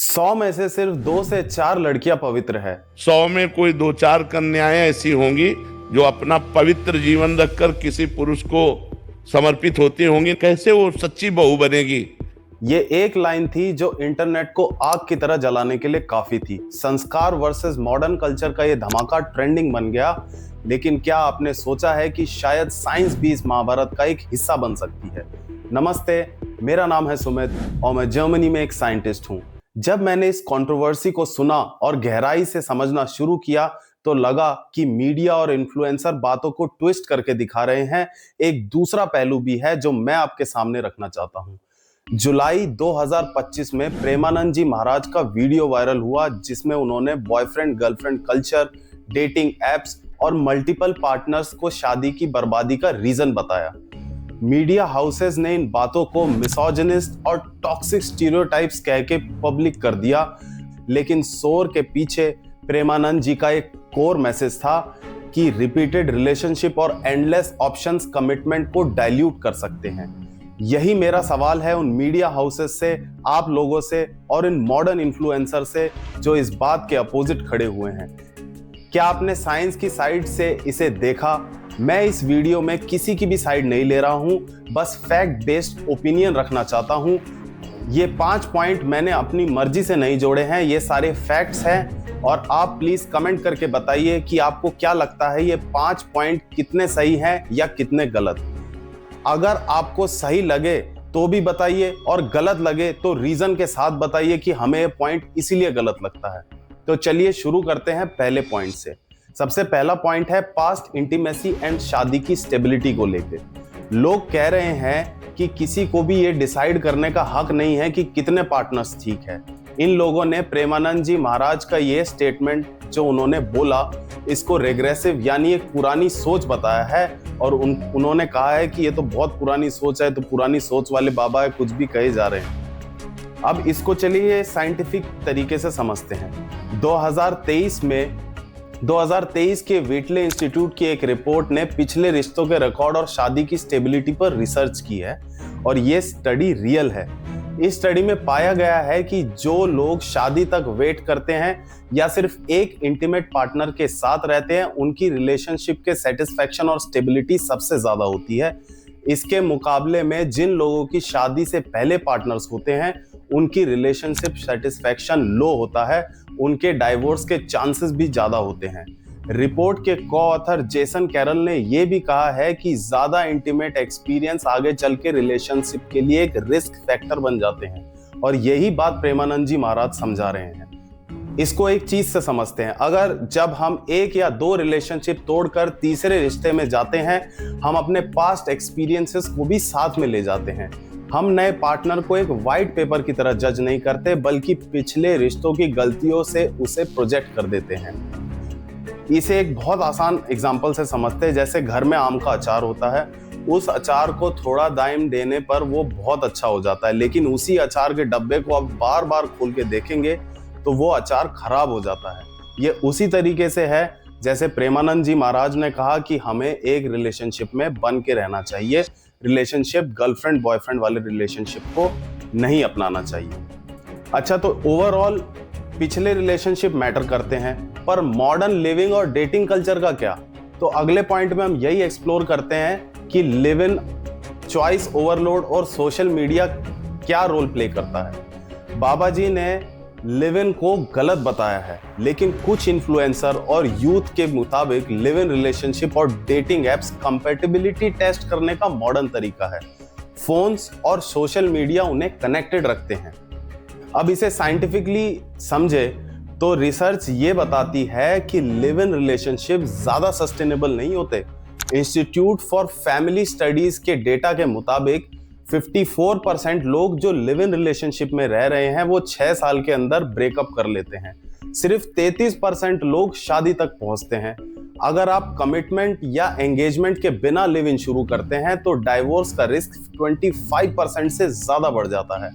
100 में से सिर्फ 2 से 4 लड़कियां पवित्र है। 100 में कोई 2-4 कन्याएं ऐसी होंगी जो अपना पवित्र जीवन रखकर किसी पुरुष को समर्पित होती होंगी। कैसे वो सच्ची बहू बनेगी? ये एक लाइन थी जो इंटरनेट को आग की तरह जलाने के लिए काफी थी। संस्कार वर्सेस मॉडर्न कल्चर का ये धमाका ट्रेंडिंग बन गया। लेकिन क्या आपने सोचा है कि शायद साइंस भी इस महाभारत का एक हिस्सा बन सकती है? नमस्ते, मेरा नाम है सुमित और मैं जर्मनी में एक साइंटिस्ट हूँ। जब मैंने इस कंट्रोवर्सी को सुना और गहराई से समझना शुरू किया तो लगा कि मीडिया और इन्फ्लुएंसर बातों को ट्विस्ट करके दिखा रहे हैं। एक दूसरा पहलू भी है जो मैं आपके सामने रखना चाहता हूँ। जुलाई 2025 में प्रेमानंद जी महाराज का वीडियो वायरल हुआ जिसमें उन्होंने boyfriend girlfriend culture, dating apps और मल्टीपल पार्टनर्स को शादी की बर्बादी का रीजन बताया। मीडिया हाउसेस ने इन बातों को मिसोजिनिस्ट और टॉक्सिक स्टीरियोटाइप्स कह के पब्लिक कर दिया, लेकिन शोर के पीछे प्रेमानंद जी का एक कोर मैसेज था कि रिपीटेड रिलेशनशिप और एंडलेस ऑप्शंस कमिटमेंट को डाइल्यूट कर सकते हैं। यही मेरा सवाल है उन मीडिया हाउसेस से, आप लोगों से और इन मॉडर्न इन्फ्लुएंसर से जो इस बात के अपोजिट खड़े हुए हैं। क्या आपने साइंस की साइड से इसे देखा? मैं इस वीडियो में किसी की भी साइड नहीं ले रहा हूं, बस फैक्ट बेस्ड ओपिनियन रखना चाहता हूं। ये 5 पॉइंट मैंने अपनी मर्जी से नहीं जोड़े हैं, ये सारे फैक्ट्स हैं और आप प्लीज कमेंट करके बताइए कि आपको क्या लगता है ये 5 पॉइंट कितने सही हैं या कितने गलत। अगर आपको सही लगे तो भी बताइए और गलत लगे तो रीजन के साथ बताइए कि हमें ये पॉइंट इसीलिए गलत लगता है। तो चलिए शुरू करते हैं पहले पॉइंट से। सबसे पहला पॉइंट है पास्ट इंटीमेसी एंड शादी की स्टेबिलिटी को लेकर। लोग कह रहे हैं कि किसी को भी ये डिसाइड करने का हक नहीं है कि कितने पार्टनर्स ठीक है। इन लोगों ने प्रेमानंद जी महाराज का ये स्टेटमेंट जो उन्होंने बोला इसको रेग्रेसिव यानी एक पुरानी सोच बताया है और उन्होंने कहा है कि ये तो बहुत पुरानी सोच है, तो पुरानी सोच वाले बाबा है, कुछ भी कहे जा रहे हैं। अब इसको चलिए साइंटिफिक तरीके से समझते हैं। 2023 के व्हिटले इंस्टीट्यूट की एक रिपोर्ट ने पिछले रिश्तों के रिकॉर्ड और शादी की स्टेबिलिटी पर रिसर्च की है और ये स्टडी रियल है। इस स्टडी में पाया गया है कि जो लोग शादी तक वेट करते हैं या सिर्फ एक इंटीमेट पार्टनर के साथ रहते हैं उनकी रिलेशनशिप के सेटिस्फैक्शन और स्टेबिलिटी सबसे ज्यादा होती है। इसके मुकाबले में जिन लोगों की शादी से पहले पार्टनर्स होते हैं उनकी रिलेशनशिप सेटिस्फैक्शन लो होता है, उनके डाइवोर्स के चांसेस भी ज्यादा होते हैं। रिपोर्ट के को-ऑथर जेसन कैरल ने यह भी कहा है कि ज्यादा इंटीमेट एक्सपीरियंस आगे चल के रिलेशनशिप के लिए एक रिस्क फैक्टर बन जाते हैं और यही बात प्रेमानंद जी महाराज समझा रहे हैं। इसको एक चीज से समझते हैं, अगर जब हम 1 या 2 रिलेशनशिप तोड़कर तीसरे रिश्ते में जाते हैं हम अपने पास्ट एक्सपीरियंसेस को भी साथ में ले जाते हैं। हम नए पार्टनर को एक व्हाइट पेपर की तरह जज नहीं करते बल्कि पिछले रिश्तों की गलतियों से उसे प्रोजेक्ट कर देते हैं। इसे एक बहुत आसान एग्जांपल से समझते हैं, जैसे घर में आम का अचार होता है, उस अचार को थोड़ा दाइम देने पर वो बहुत अच्छा हो जाता है, लेकिन उसी अचार के डब्बे को आप बार बार खोल के देखेंगे तो वो अचार खराब हो जाता है। ये उसी तरीके से है जैसे प्रेमानंद जी महाराज ने कहा कि हमें एक रिलेशनशिप में बन के रहना चाहिए, रिलेशनशिप गर्लफ्रेंड बॉयफ्रेंड वाले रिलेशनशिप को नहीं अपनाना चाहिए। अच्छा, तो ओवरऑल पिछले रिलेशनशिप मैटर करते हैं, पर मॉडर्न लिविंग और डेटिंग कल्चर का क्या? तो अगले पॉइंट में हम यही एक्सप्लोर करते हैं कि लिव इन, चॉइस ओवरलोड और सोशल मीडिया क्या रोल प्ले करता है। बाबा जी ने लिव इन को गलत बताया है, लेकिन कुछ इन्फ्लुएंसर और यूथ के मुताबिक लिव इन रिलेशनशिप और डेटिंग एप्स कंपैटिबिलिटी टेस्ट करने का मॉडर्न तरीका है। फोन्स और सोशल मीडिया उन्हें कनेक्टेड रखते हैं। अब इसे साइंटिफिकली समझे तो रिसर्च ये बताती है कि लिव इन रिलेशनशिप ज्यादा सस्टेनेबल नहीं होते। इंस्टीट्यूट फॉर फैमिली स्टडीज के डेटा के मुताबिक 54% लोग जो लिव इन रिलेशनशिप में रह रहे हैं वो 6 साल के अंदर ब्रेकअप कर लेते हैं। सिर्फ 33% लोग शादी तक पहुंचते हैं। अगर आप कमिटमेंट या एंगेजमेंट के बिना लिव इन शुरू करते हैं तो डाइवोर्स का रिस्क 25% से ज्यादा बढ़ जाता है।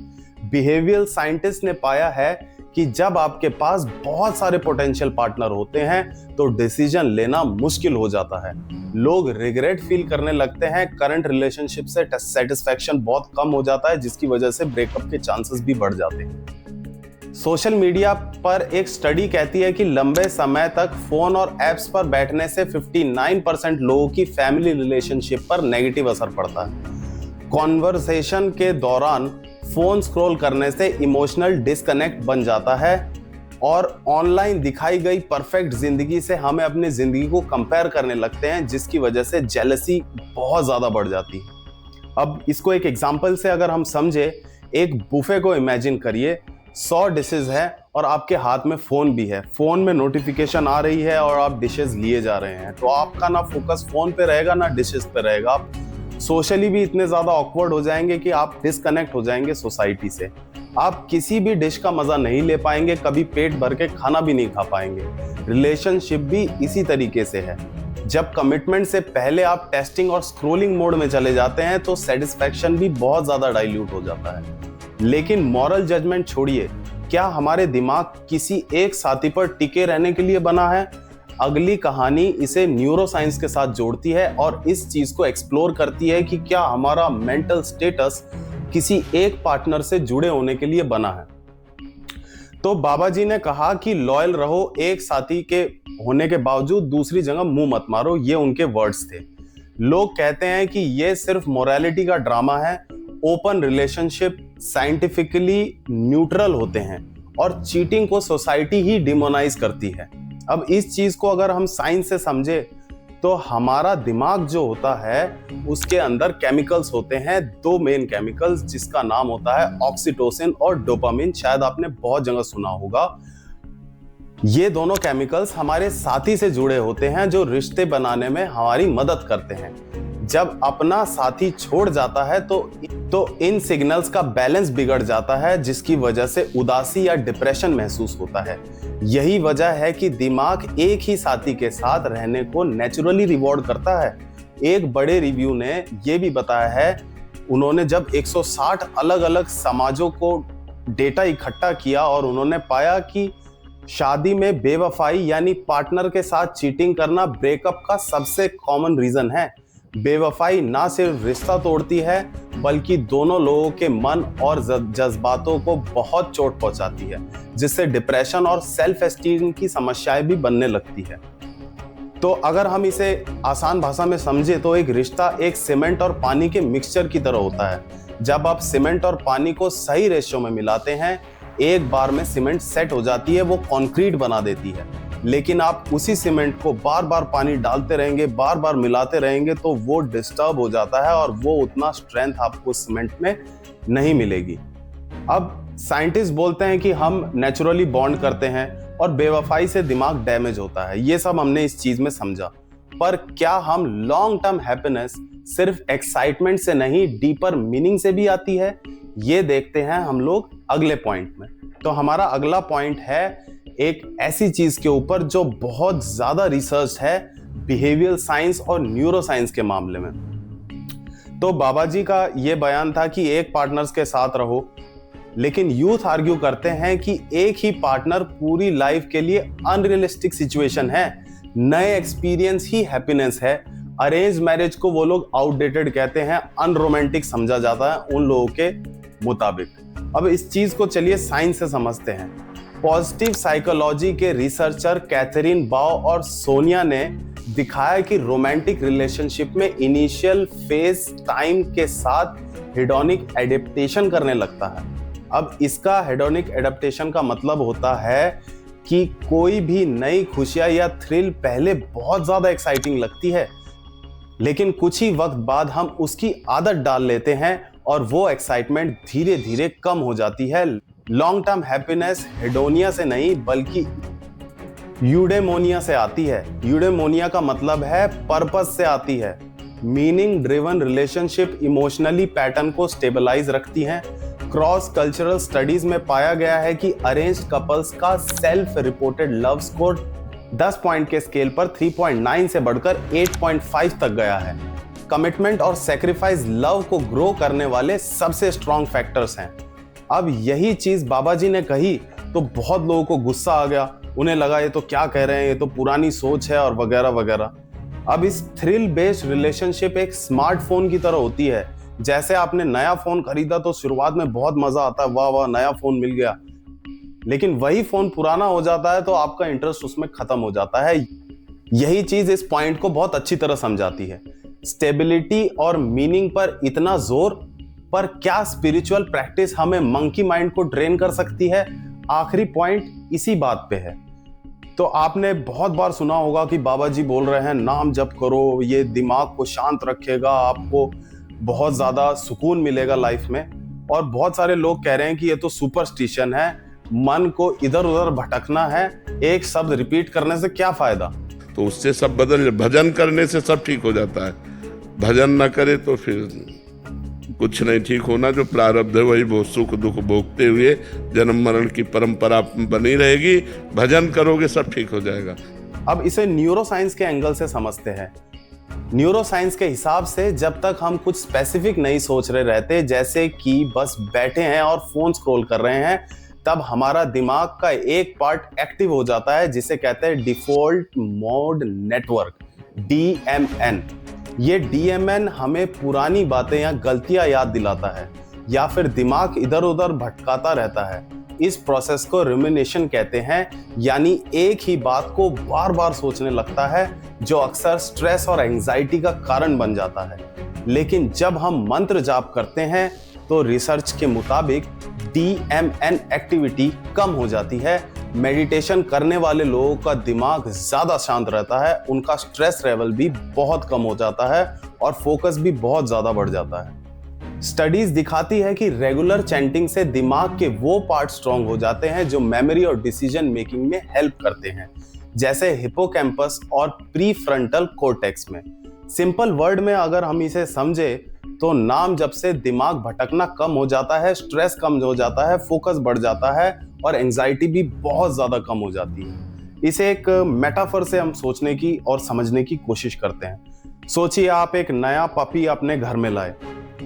बिहेवियरल साइंटिस्ट ने पाया है कि जब आपके पास बहुत सारे पोटेंशियल पार्टनर होते हैं तो डिसीजन लेना मुश्किल हो जाता है। लोग रिग्रेट फील करने लगते हैं, करंट रिलेशनशिप से सेटिस्फैक्शन बहुत कम हो जाता है जिसकी वजह से ब्रेकअप के चांसेस भी बढ़ जाते हैं। सोशल मीडिया पर एक स्टडी कहती है कि लंबे समय तक फोन और एप्स पर बैठने से 59% लोगों की फैमिली रिलेशनशिप पर नेगेटिव असर पड़ता है। कॉन्वर्सेशन के दौरान फोन स्क्रॉल करने से इमोशनल डिस्कनेक्ट बन जाता है और ऑनलाइन दिखाई गई परफेक्ट जिंदगी से हमें अपनी जिंदगी को कंपेयर करने लगते हैं, जिसकी वजह से जेलसी बहुत ज्यादा बढ़ जाती है। अब इसको एक एग्जांपल से अगर हम समझे, एक बुफे को इमेजिन करिए, 100 डिशेज है और आपके हाथ में फोन भी है। फोन में नोटिफिकेशन आ रही है और आप डिशेज लिए जा रहे हैं, तो आपका ना फोकस फोन पे रहेगा ना डिशेज पे रहेगा। आप सोशली भी इतने ज्यादा ऑकवर्ड हो जाएंगे कि आप डिस्कनेक्ट हो जाएंगे सोसाइटी से। आप किसी भी डिश का मजा नहीं ले पाएंगे, कभी पेट भर के खाना भी नहीं खा पाएंगे। रिलेशनशिप भी इसी तरीके से है। जब कमिटमेंट से पहले आप टेस्टिंग और स्क्रोलिंग मोड में चले जाते हैं तो सेटिस्फैक्शन भी बहुत ज्यादा डाइल्यूट हो जाता है। लेकिन मॉरल जजमेंट छोड़िए, क्या हमारे दिमाग किसी एक साथी पर टिके रहने के लिए बना है? अगली कहानी इसे न्यूरोसाइंस के साथ जोड़ती है और इस चीज को एक्सप्लोर करती है कि क्या हमारा मेंटल स्टेटस किसी एक पार्टनर से जुड़े होने के लिए बना है। तो बाबा जी ने कहा कि लॉयल रहो, एक साथी के होने के बावजूद दूसरी जगह मुंह मत मारो, ये उनके वर्ड्स थे। लोग कहते हैं कि ये सिर्फ मोरालिटी का ड्रामा है। ओपन रिलेशनशिप साइंटिफिकली न्यूट्रल होते हैं और चीटिंग को सोसाइटी ही डिमोनाइज करती है। अब इस चीज को अगर हम साइंस से समझे तो हमारा दिमाग जो होता है उसके अंदर केमिकल्स होते हैं, 2 मेन केमिकल्स, जिसका नाम होता है ऑक्सीटोसिन और डोपामिन। शायद आपने बहुत जगह सुना होगा। ये दोनों केमिकल्स हमारे साथी से जुड़े होते हैं जो रिश्ते बनाने में हमारी मदद करते हैं। जब अपना साथी छोड़ जाता है तो इन सिग्नल्स का बैलेंस बिगड़ जाता है, जिसकी वजह से उदासी या डिप्रेशन महसूस होता है। यही वजह है कि दिमाग एक ही साथी के साथ रहने को नेचुरली रिवॉर्ड करता है। एक बड़े रिव्यू ने यह भी बताया है, उन्होंने जब 160 अलग अलग समाजों को डेटा इकट्ठा किया और उन्होंने पाया कि शादी में बेवफाई यानी पार्टनर के साथ चीटिंग करना ब्रेकअप का सबसे कॉमन रीजन है। बेवफाई ना सिर्फ रिश्ता तोड़ती है बल्कि दोनों लोगों के मन और जज्बातों को बहुत चोट पहुंचाती है, जिससे डिप्रेशन और सेल्फ एस्टीम की समस्याएं भी बनने लगती है। तो अगर हम इसे आसान भाषा में समझे तो एक रिश्ता एक सीमेंट और पानी के मिक्सचर की तरह होता है। जब आप सीमेंट और पानी को सही रेशियो में मिलाते हैं, एक बार में सीमेंट सेट हो जाती है, वो कंक्रीट बना देती है। लेकिन आप उसी सीमेंट को बार बार पानी डालते रहेंगे, बार बार मिलाते रहेंगे, तो वो डिस्टर्ब हो जाता है और वो उतना स्ट्रेंथ आपको सीमेंट में नहीं मिलेगी। अब साइंटिस्ट बोलते हैं कि हम नेचुरली बॉन्ड करते हैं और बेवफाई से दिमाग डैमेज होता है। ये सब हमने इस चीज में समझा, पर क्या हम लॉन्ग टर्म हैप्पीनेस सिर्फ एक्साइटमेंट से नहीं डीपर मीनिंग से भी आती है? ये देखते हैं हम लोग अगले पॉइंट में। तो हमारा अगला पॉइंट है एक ऐसी चीज के ऊपर जो बहुत ज्यादा रिसर्च है बिहेवियरल साइंस और न्यूरो साइंस के मामले में। तो बाबा जी का यह बयान था कि एक पार्टनर्स के साथ रहो, लेकिन यूथ आर्ग्यू करते हैं कि एक ही पार्टनर पूरी लाइफ के लिए अनरियलिस्टिक सिचुएशन है। नए एक्सपीरियंस ही हैप्पीनेस है। अरेंज मैरिज को वो लोग आउटडेटेड कहते हैं, अनरोमांटिक समझा जाता है उन लोगों के मुताबिक। अब इस चीज को चलिए साइंस से समझते हैं। पॉजिटिव साइकोलॉजी के रिसर्चर कैथरीन बाओ और सोनिया ने दिखाया कि रोमांटिक रिलेशनशिप में इनिशियल फेज टाइम के साथ हेडोनिक एडेप्टेशन करने लगता है। अब इसका हेडोनिक एडेप्टेशन का मतलब होता है कि कोई भी नई खुशियां या थ्रिल पहले बहुत ज्यादा एक्साइटिंग लगती है, लेकिन कुछ ही वक्त बाद हम उसकी आदत डाल लेते हैं और वो एक्साइटमेंट धीरे धीरे कम हो जाती है। लॉन्ग टर्म हैप्पीनेस हेडोनिया से नहीं बल्कि यूडेमोनिया से आती है। यूडेमोनिया का मतलब है पर्पस से आती है। Meaning driven relationship emotionally pattern को स्टेबलाइज रखती हैं। क्रॉस कल्चरल स्टडीज में पाया गया है कि अरेंज्ड कपल्स का self reported love score 10 point के स्केल पर 3.9 से बढ़कर 8.5 तक गया है। कमिटमेंट और सैक्रिफाइस लव को ग्रो करने वाले सबसे स्ट्रॉन्ग फैक्टर्स हैं। अब यही चीज बाबा जी ने कही तो बहुत लोगों को गुस्सा आ गया। उन्हें लगा ये तो क्या कह रहे हैं, ये तो पुरानी सोच है और वगैरह वगैरह। अब इस थ्रिल बेस्ड रिलेशनशिप एक स्मार्टफोन की तरह होती है। जैसे आपने नया फोन खरीदा तो शुरुआत में बहुत मजा आता है, वाह वाह नया फोन मिल गया। लेकिन वही फोन पुराना हो जाता है तो आपका इंटरेस्ट उसमें खत्म हो जाता है। यही चीज इस पॉइंट को बहुत अच्छी तरह समझाती है। स्टेबिलिटी और मीनिंग पर इतना जोर, पर क्या स्पिरिचुअल प्रैक्टिस हमें मंकी माइंड को ट्रेन कर सकती है? आखिरी पॉइंट इसी बात पे है। तो आपने बहुत बार सुना होगा कि बाबा जी बोल रहे हैं नाम जप करो, ये दिमाग को शांत रखेगा, आपको बहुत ज्यादा सुकून मिलेगा लाइफ में। और बहुत सारे लोग कह रहे हैं कि ये तो सुपरस्टिशन है, मन को इधर उधर भटकना है, एक शब्द रिपीट करने से क्या फायदा। तो उससे सब बदल, भजन करने से सब ठीक हो जाता है। भजन ना करे तो फिर कुछ नहीं ठीक होना। जो प्रारब्ध है वही बहुत सुख दुख भोगते हुए जन्म मरण की परंपरा बनी रहेगी। भजन करोगे सब ठीक हो जाएगा। अब इसे न्यूरोसाइंस के एंगल से समझते हैं। न्यूरोसाइंस के हिसाब से जब तक हम कुछ स्पेसिफिक नहीं सोच रहे रहते, जैसे कि बस बैठे हैं और फोन स्क्रॉल कर रहे हैं, तब हमारा दिमाग का एक पार्ट एक्टिव हो जाता है जिसे कहते हैं डिफॉल्ट मोड नेटवर्क, DMN। ये DMN हमें पुरानी बातें या गलतियां याद दिलाता है या फिर दिमाग इधर उधर भटकाता रहता है। इस प्रोसेस को रुमिनेशन कहते हैं, यानी एक ही बात को बार बार सोचने लगता है, जो अक्सर स्ट्रेस और एंजाइटी का कारण बन जाता है। लेकिन जब हम मंत्र जाप करते हैं तो रिसर्च के मुताबिक DMN एक्टिविटी कम हो जाती है। मेडिटेशन करने वाले लोगों का दिमाग ज्यादा शांत रहता है, उनका स्ट्रेस लेवल भी बहुत कम हो जाता है और फोकस भी बहुत ज्यादा बढ़ जाता है। स्टडीज दिखाती है कि रेगुलर चैंटिंग से दिमाग के वो पार्ट स्ट्रांग हो जाते हैं जो मेमोरी और डिसीजन मेकिंग में हेल्प करते हैं, जैसे हिपोकैम्पस और प्रीफ्रंटल कॉर्टेक्स में। सिंपल वर्ड में अगर हम इसे समझे तो नाम जप से दिमाग भटकना कम हो जाता है, स्ट्रेस कम हो जाता है, फोकस बढ़ जाता है और एंजाइटी भी बहुत ज्यादा कम हो जाती है। इसे एक मेटाफर से हम सोचने की और समझने की कोशिश करते हैं। सोचिए आप एक नया पपी अपने घर में लाए।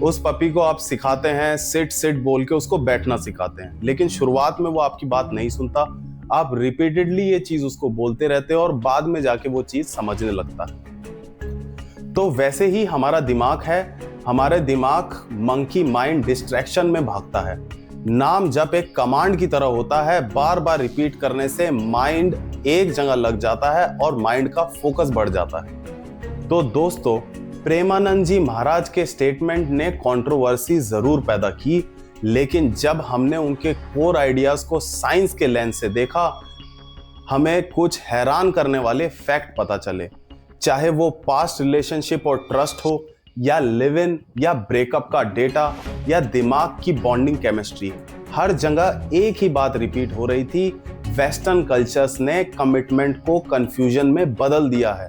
उस पपी को आप सिखाते हैं, सिट सिट बोल के उसको बैठना सिखाते हैं, लेकिन शुरुआत में वो आपकी बात नहीं सुनता। आप रिपीटेडली ये चीज उसको बोलते रहते हो और बाद में जाके वो चीज समझने लगता है। तो वैसे ही हमारा दिमाग है। हमारे दिमाग मंकी माइंड डिस्ट्रैक्शन में भागता है। नाम जप एक कमांड की तरह होता है, बार बार रिपीट करने से माइंड एक जगह लग जाता है और माइंड का फोकस बढ़ जाता है। तो दोस्तों, प्रेमानंद जी महाराज के स्टेटमेंट ने कंट्रोवर्सी जरूर पैदा की, लेकिन जब हमने उनके कोर आइडियाज को साइंस के लेंस से देखा, हमें कुछ हैरान करने वाले फैक्ट पता चले। चाहे वो पास्ट रिलेशनशिप और ट्रस्ट हो, या लिव इन या ब्रेकअप का डेटा, या दिमाग की बॉन्डिंग केमिस्ट्री, हर जगह एक ही बात रिपीट हो रही थी। वेस्टर्न कल्चर्स ने कमिटमेंट को कंफ्यूजन में बदल दिया है।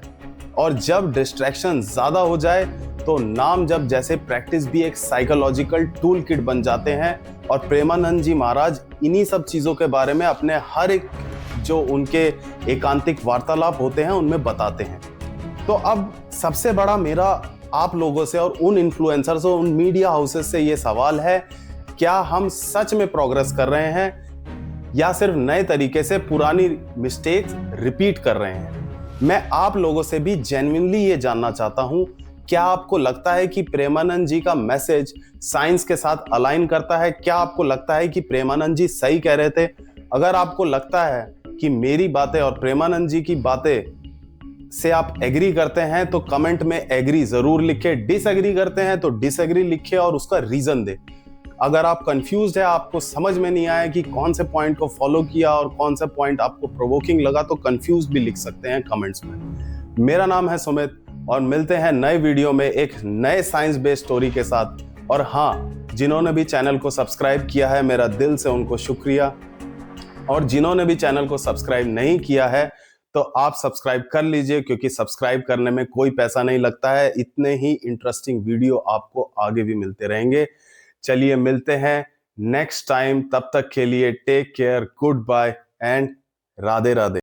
और जब डिस्ट्रैक्शन ज्यादा हो जाए तो नाम जप जैसे प्रैक्टिस भी एक साइकोलॉजिकल टूल किट बन जाते हैं। और प्रेमानंद जी महाराज इन्हीं सब चीजों के बारे में अपने हर एक जो उनके एकांतिक वार्तालाप होते हैं उनमें बताते हैं। तो अब सबसे बड़ा मेरा आप लोगों से और उन इन्फ्लुएंसर्स और उन मीडिया हाउसेस से ये सवाल है, क्या हम सच में प्रोग्रेस कर रहे हैं या सिर्फ नए तरीके से पुरानी मिस्टेक्स रिपीट कर रहे हैं? मैं आप लोगों से भी जेन्युइनली ये जानना चाहता हूं, क्या आपको लगता है कि प्रेमानंद जी का मैसेज साइंस के साथ अलाइन करता है? क्या आपको लगता है कि प्रेमानंद जी सही कह रहे थे? अगर आपको लगता है कि मेरी बातें और प्रेमानंद जी की बातें से आप एग्री करते हैं तो कमेंट में एग्री जरूर लिखें, डिसएग्री करते हैं तो डिसएग्री लिखिए और उसका रीजन दे। अगर आप कंफ्यूज्ड है, आपको समझ में नहीं आया कि कौन से पॉइंट को फॉलो किया और कौन सा पॉइंट आपको प्रोवोकिंग लगा, तो कंफ्यूज भी लिख सकते हैं कमेंट्स में। मेरा नाम है सुमित और मिलते हैं नए वीडियो में एक नए साइंस बेस्ड स्टोरी के साथ। और हाँ, जिन्होंने भी चैनल को सब्सक्राइब किया है, मेरा दिल से उनको शुक्रिया। और जिन्होंने भी चैनल को सब्सक्राइब नहीं किया है तो आप सब्सक्राइब कर लीजिए, क्योंकि सब्सक्राइब करने में कोई पैसा नहीं लगता है। इतने ही इंटरेस्टिंग वीडियो आपको आगे भी मिलते रहेंगे। चलिए मिलते हैं नेक्स्ट टाइम, तब तक के लिए take care, good bye and Radhe Radhe.